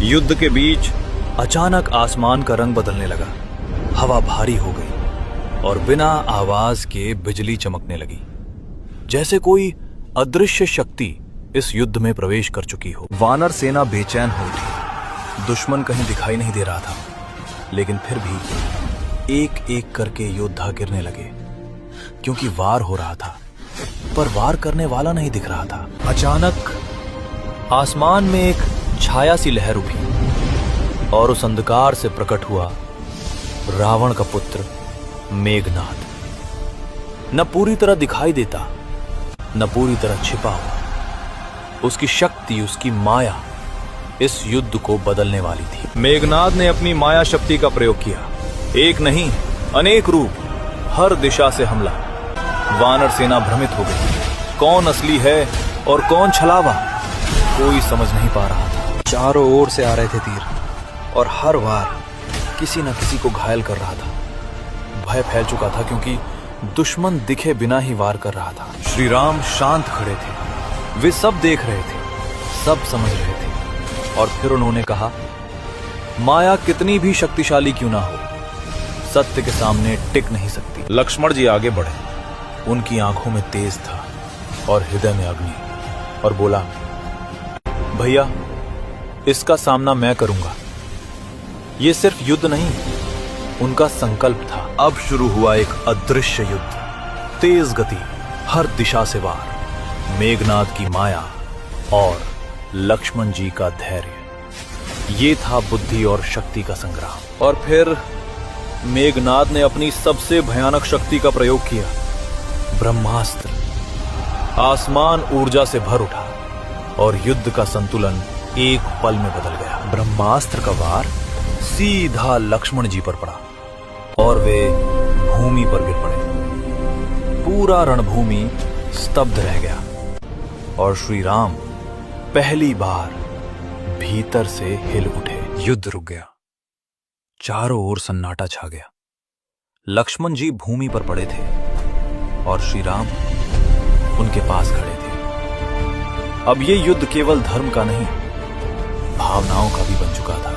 युद्ध के बीच अचानक आसमान का रंग बदलने लगा। हवा भारी हो गई और बिना आवाज के बिजली चमकने लगी, जैसे कोई अदृश्य शक्ति इस युद्ध में प्रवेश कर चुकी हो। वानर सेना बेचैन हो उठी। दुश्मन कहीं दिखाई नहीं दे रहा था, लेकिन फिर भी एक एक करके योद्धा गिरने लगे, क्योंकि वार हो रहा था, पर वार करने वाला नहीं दिख रहा था। अचानक आसमान में एक छाया सी लहर उठी और उस अंधकार से प्रकट हुआ रावण का पुत्र मेघनाद। न पूरी तरह दिखाई देता, न पूरी तरह छिपा हुआ। उसकी शक्ति, उसकी माया इस युद्ध को बदलने वाली थी। मेघनाद ने अपनी माया शक्ति का प्रयोग किया। एक नहीं, अनेक रूप, हर दिशा से हमला। वानर सेना भ्रमित हो गई। कौन असली है और कौन छलावा, कोई समझ नहीं पा रहा था। चारों ओर से आ रहे थे तीर, और हर वार किसी न किसी को घायल कर रहा था। भय फैल चुका था, क्योंकि दुश्मन दिखे बिना ही वार कर रहा था। श्री राम शांत खड़े थे। वे सब देख रहे थे, सब समझ रहे थे। और फिर उन्होंने कहा, माया कितनी भी शक्तिशाली क्यों ना हो, सत्य के सामने टिक नहीं सकती। लक्ष्मण जी आगे बढ़े। उनकी आंखों में तेज था और हृदय में अग्नि, और बोला, भैया, इसका सामना मैं करूंगा। यह सिर्फ युद्ध नहीं, उनका संकल्प था। अब शुरू हुआ एक अदृश्य युद्ध। तेज गति, हर दिशा से वार, मेघनाद की माया और लक्ष्मण जी का धैर्य। ये था बुद्धि और शक्ति का संग्राम। और फिर मेघनाद ने अपनी सबसे भयानक शक्ति का प्रयोग किया, ब्रह्मास्त्र। आसमान ऊर्जा से भर उठा और युद्ध का संतुलन एक पल में बदल गया। ब्रह्मास्त्र का वार सीधा लक्ष्मण जी पर पड़ा और वे भूमि पर गिर पड़े। पूरा रणभूमि स्तब्ध रह गया और श्री राम पहली बार भीतर से हिल उठे। युद्ध रुक गया। चारों ओर सन्नाटा छा गया। लक्ष्मण जी भूमि पर पड़े थे और श्री राम उनके पास खड़े थे। अब ये युद्ध केवल धर्म का नहीं, भावनाओं का भी बन चुका था।